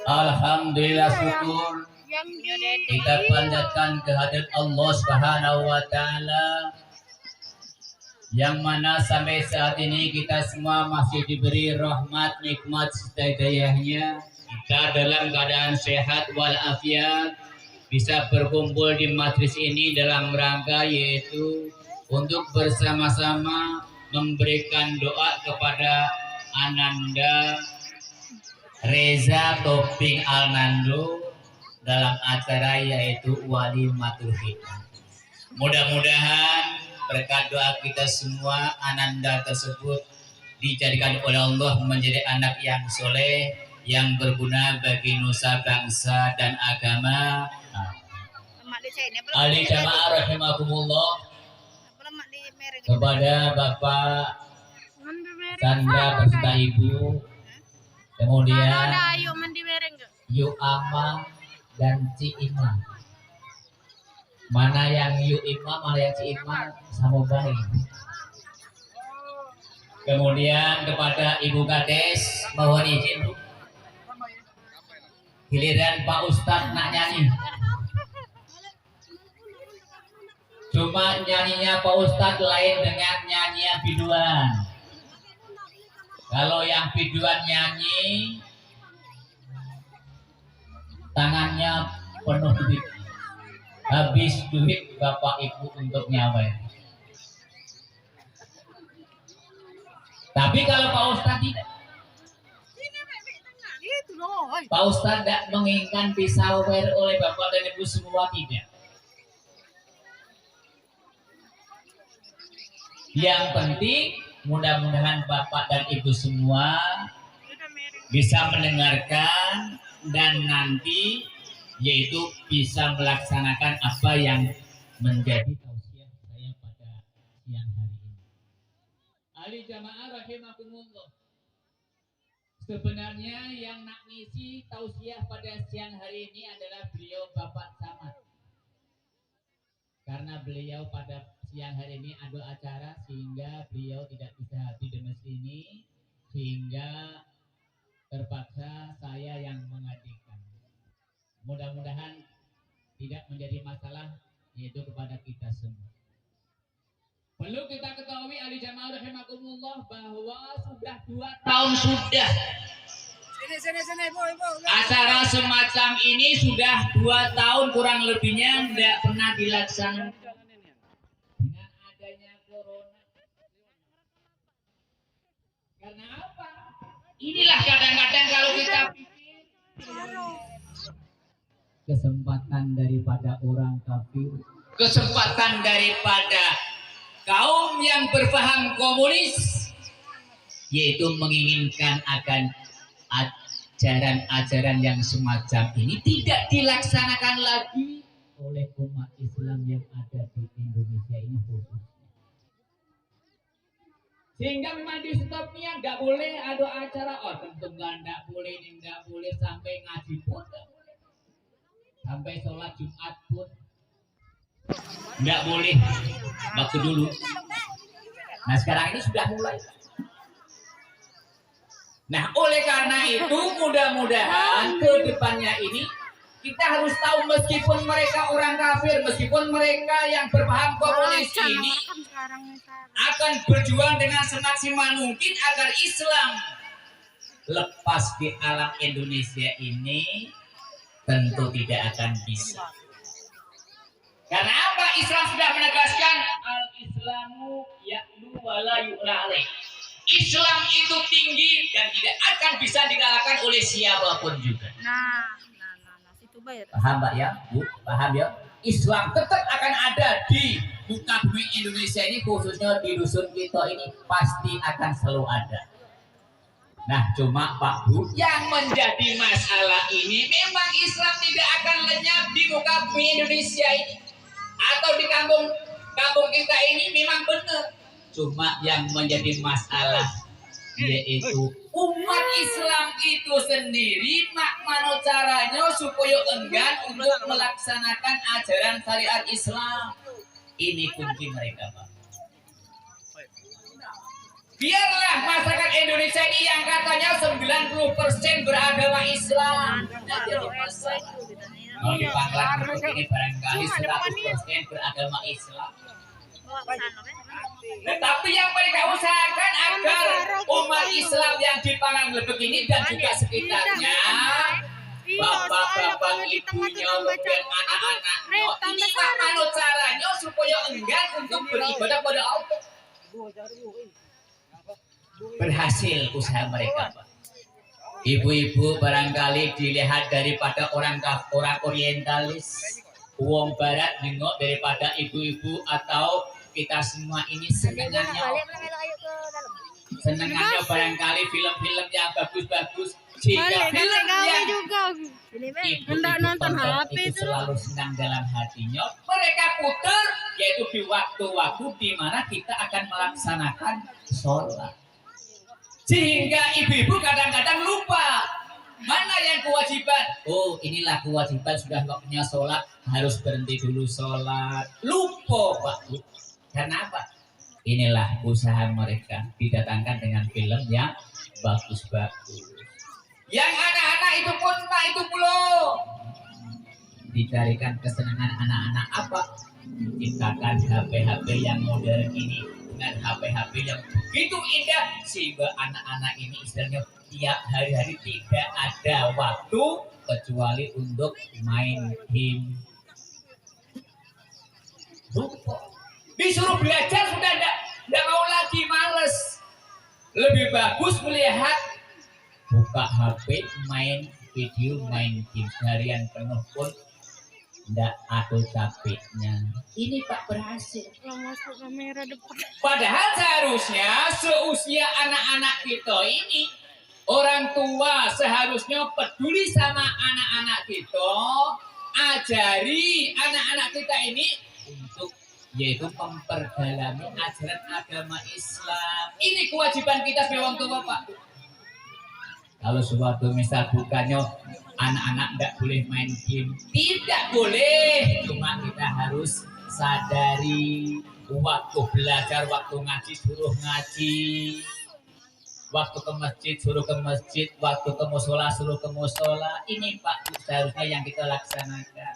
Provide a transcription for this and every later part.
Alhamdulillah, syukur kita panjatkan kehadirat Allah Subhanahu wa taala, yang mana sampai saat ini kita semua masih diberi rahmat, nikmat serta hidayahnya. Kita dalam keadaan sehat walafiat bisa berkumpul di majelis ini dalam rangka yaitu untuk bersama-sama memberikan doa kepada Ananda Reza Toping Alnando dalam acara yaitu Walimatul Hikmah. Mudah-mudahan berkat doa kita semua Ananda tersebut dijadikan oleh Allah menjadi anak yang soleh, yang berguna bagi nusa bangsa dan agama. Ali jamaah rahimakumullah, kepada Bapak Chandra beserta Ibu, kemudian Yu Ama dan Ci Ima. Mana yang Yu Ima, mana yang Ci Ima sama baik. Kemudian kepada Ibu Kades, mohon izin Bu, giliran Pak Ustadz nak nyanyi. Cuma nyanyinya Pak Ustadz lain dengan nyanyian biduan. Kalau yang biduan nyanyi tangannya penuh duit, habis duit Bapak Ibu untuk nyawa. Tapi kalau Pak Ustadz tidak, Pak Ustadz tidak menginginkan disawer oleh Bapak dan Ibu semua, tidak. Yang penting mudah-mudahan Bapak dan Ibu semua bisa mendengarkan dan nanti yaitu bisa melaksanakan apa yang menjadi tausiah saya pada siang hari ini. Ali jamaah rahimakumullah. Sebenarnya yang nak ngisi tausiah pada siang hari ini adalah beliau Bapak Samad. Karena beliau pada siang hari ini ada acara sehingga beliau tidak bisa hadir di masjid ini, sehingga terpaksa saya yang menghadirkan. Mudah-mudahan tidak menjadi masalah yaitu kepada kita semua. Perlu kita ketahui ahli jamaah rahimakumullah bahwa sudah 2 tahun sudah acara semacam ini sudah 2 tahun kurang lebihnya tidak pernah dilaksanakan. Dengan adanya corona. Karena apa? Inilah kadang-kadang kalau kita pikir kesempatan daripada orang kafir, kesempatan daripada kaum yang berpaham komunis, yaitu menginginkan akan ajaran-ajaran yang semacam ini tidak dilaksanakan lagi oleh umat Islam yang ada di Indonesia ini khususnya. Sehingga memang di stopnya nggak boleh ada acara, tentu nggak boleh, ini nggak boleh, sampai ngaji pun nggak boleh, sampai sholat Jumat pun nggak boleh waktu dulu. Nah sekarang ini sudah mulai. Nah oleh karena itu mudah-mudahan ke depannya ini kita harus tahu meskipun mereka orang kafir, meskipun mereka yang berpaham komunis ini akan berjuang dengan semaksimal mungkin agar Islam lepas di alam Indonesia ini, tentu tidak akan bisa. Karena apa? Islam sudah menegaskan al-Islamu ya'lu wa la yu'la alaih. Islam itu tinggi dan tidak akan bisa dikalahkan oleh siapapun juga. Paham Mbak ya? Bu, paham ya? Islam tetap akan ada di muka bumi Indonesia ini, khususnya di dusun kita ini pasti akan selalu ada. Nah cuma Pak Bu, yang menjadi masalah ini memang Islam tidak akan lenyap di muka bumi Indonesia ini atau di kampung kita ini, memang benar. Cuma yang menjadi masalah yaitu umat Islam itu sendiri mana caranya supaya enggan untuk melaksanakan ajaran syariat Islam. Ini kunci mereka Pak. Biarlah masyarakat Indonesia ini yang katanya 90% beragama Islam tidak jadi masalah. Kalau di Pangkalan ini barangkali 100% beragama Islam. Tetapi yang mereka usahakan agar umat Islam yang di Panganglebek ini dan juga sekitarnya, bapak-bapak, ibunya, dan anak-anaknya, ini bagaimana caranya supaya enggan untuk beribadah pada Allah. Berhasil usaha mereka, Pak. Ibu-ibu barangkali dilihat daripada orang orientalis, uang barat nengok daripada ibu-ibu atau kita semua ini senengannya barangkali film-film yang bagus-bagus. Jika film yang ibu-ibu tonton itu selalu senang dalam hatinya, mereka putar yaitu di waktu-waktu di mana kita akan melaksanakan sholat. Sehingga ibu-ibu kadang-kadang lupa mana yang kewajiban. Oh, inilah kewajiban, sudah waktunya sholat, harus berhenti dulu sholat. Lupa, Pak. Karena apa? Inilah usaha mereka didatangkan dengan film yang bagus-bagus. Yang anak-anak itu pun tak itu belum dicarikan kesenangan anak-anak apa? Menciptakan HP-HP yang modern ini dengan HP-HP yang begitu indah sehingga anak-anak ini istilahnya tiap hari-hari tidak ada waktu kecuali untuk main game. Lupa. Disuruh belajar sudah tidak mau lagi, males. Lebih bagus melihat buka HP, main video, main game seharian penuh pun tidak ada capeknya. Ini Pak berhasil. Padahal seharusnya seusia anak-anak kita ini, orang tua seharusnya peduli sama anak-anak kita, ajari anak-anak kita ini untuk yaitu memperdalami ajaran agama Islam. Ini kewajiban kita sebagai orang tua, Pak. Kalau suatu misal bukannya anak-anak tidak boleh main game, tidak boleh. Cuma kita harus sadari waktu belajar, waktu ngaji suruh ngaji, waktu ke masjid suruh ke masjid, waktu ke musola suruh ke musola. Ini Pak seharusnya yang kita laksanakan.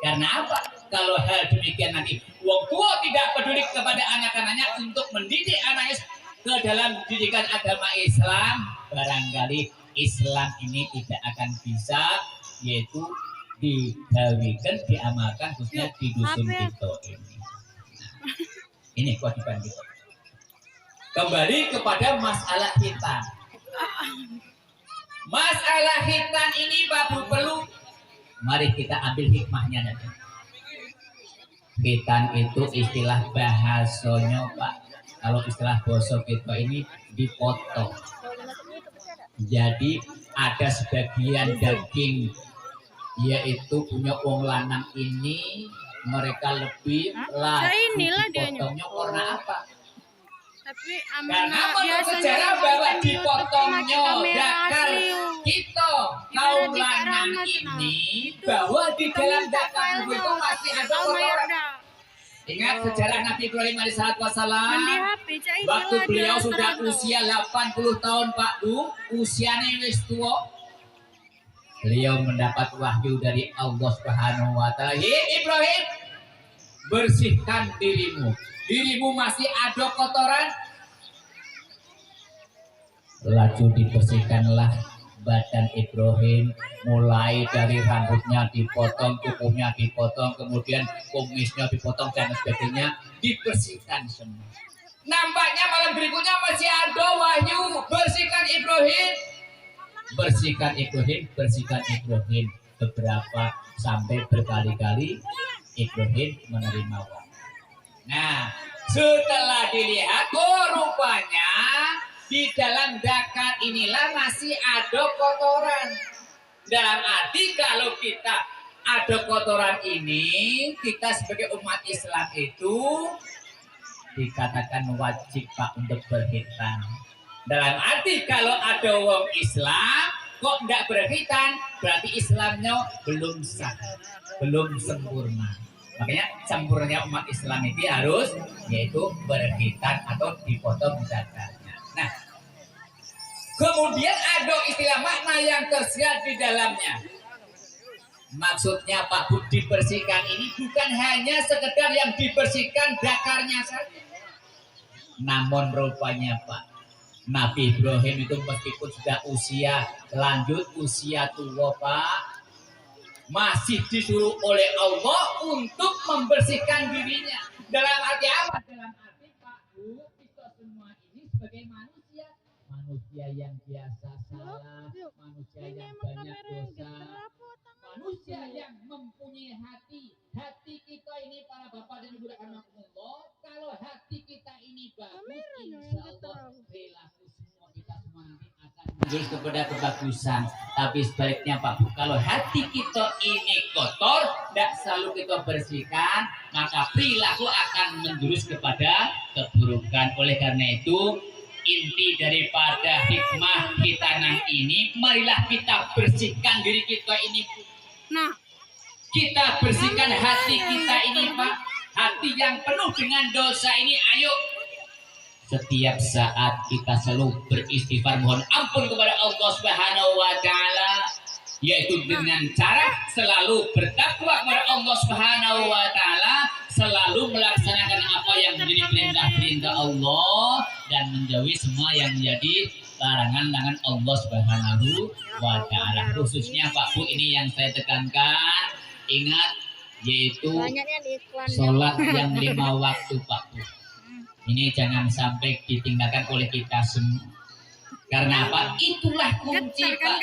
Karena apa? Kalau hal demikian nanti wong tua tidak peduli kepada anak-anaknya untuk mendidik anaknya ke dalam didikan agama Islam, barangkali Islam ini tidak akan bisa yaitu digawikan, diamalkan khususnya di dusun kita ini. Nah, ini kewajiban kita. Kembali kepada masalah hitam. Masalah hitam ini baru perlu. Mari kita ambil hikmahnya nanti. Hitam itu istilah bahasanya, Pak. Kalau istilah bahasa kita ini dipotong. Jadi ada sebagian daging yaitu punya wong lanang ini mereka lebih laku dipotongnya karena apa? Tapi karena menurut sejarah bahwa dipotongnya dakar kita kaum lanang ini bahwa di dalam dakar itu masih ada kotoran. Ingat sejarah Nabi Ibrahim alaihissalam waktu beliau sudah usia 80 tahun Pak Bu, usianya wis tua. Beliau mendapat wahyu dari Allah Subhanahu wa taala, Ibrahim, bersihkan dirimu. Dirimu masih ada kotoran. Laju dibersihkanlah badan Ibrahim, mulai dari rambutnya dipotong, kukunya dipotong, kemudian kumisnya dipotong dan sebagainya, dibersihkan semua. Nampaknya malam berikutnya masih ada wahyu, bersihkan Ibrahim. Bersihkan Ibrahim, bersihkan Ibrahim. Beberapa sampai berkali-kali Ibrahim menerima wahyu. Nah, setelah dilihat, oh rupanya di dalam dakar inilah masih ada kotoran. Dalam arti kalau kita ada kotoran ini, kita sebagai umat Islam itu dikatakan wajib Pak untuk berhitan. Dalam arti kalau ada orang Islam kok tidak berhitan, berarti Islamnya belum sah, belum sempurna. Makanya sempurnanya umat Islam itu harus yaitu berhitan atau dipotong dakarnya. Kemudian ada istilah makna yang tersirat di dalamnya. Maksudnya Pak Bu, dibersihkan ini bukan hanya sekedar yang dibersihkan dakarnya saja. Namun rupanya Pak, Nabi Ibrahim itu meskipun sudah usia lanjut, usia tua Pak, masih disuruh oleh Allah untuk membersihkan dirinya. Dalam arti apa? Dalam arti Pak Bu, kita semua ini sebagai manusia, manusia yang biasa salah, manusia yang banyak dosa, manusia yang mempunyai hati. Hati kita ini para bapak dan ibu rahimakumullah, kalau hati kita ini bagus, insya Allah perilaku semua kita semua nanti akan menjurus kepada kebagusan. Tapi sebaliknya Pak Bu, kalau hati kita ini kotor, tidak selalu kita bersihkan, maka perilaku akan menjurus kepada keburukan. Oleh karena itu, inti daripada hikmah kita nang ini, marilah kita bersihkan diri kita ini. Nah, kita bersihkan hati kita ini Pak, hati yang penuh dengan dosa ini. Ayo setiap saat kita selalu beristighfar, mohon ampun kepada Allah Subhanahu wa taala, yaitu dengan cara selalu bertakwa kepada Allah Subhanahu wa taala, selalu melaksanakan apa yang menjadi perintah-perintah Allah dan menjauhi semua yang menjadi larangan-larangan Allah Subhanahu wa taala. Khususnya Pak Bu, ini yang saya tekankan, ingat, yaitu sholat yang 5 waktu Pak Bu. Ini jangan sampai ditinggalkan oleh kita semua. Karena apa? Itulah kunci Pak.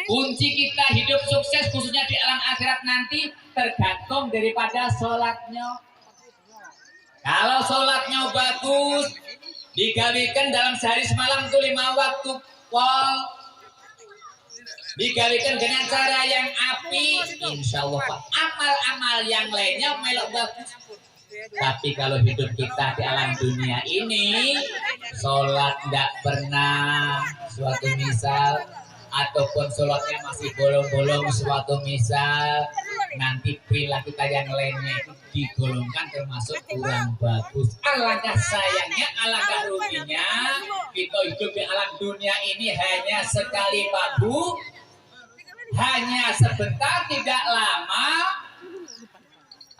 Kunci kita hidup sukses khususnya di alam akhirat nanti tergantung daripada sholatnya. Kalau sholatnya bagus, digawikan dalam sehari semalam itu 5 waktu Pak, digawikan dengan cara yang api, insya Allah Pak, amal-amal yang lainnya melok bagus. Tapi kalau hidup kita di alam dunia ini, sholat tidak pernah, suatu misal, ataupun sholatnya masih bolong-bolong, suatu misal, nanti perilaku kita yang lainnya itu digolongkan termasuk kurang bagus. Alangkah sayangnya, alangkah ruginya, kita hidup di alam dunia ini hanya sekali Pak Bu, hanya sebentar, tidak lama.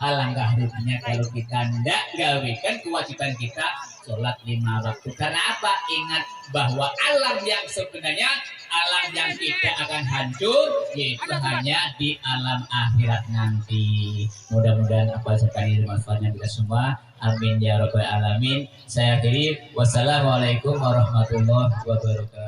Alangkah ruginya kalau kita tidak gawikan kewajiban kita sholat 5 waktu. Karena apa? Ingat bahwa alam yang sebenarnya, alam yang tidak akan hancur, yaitu hanya di alam akhirat nanti. Mudah-mudahan apa sekali manfaatnya kita semua. Amin ya rabbal alamin. Saya akhiri. Wassalamualaikum warahmatullahi wabarakatuh.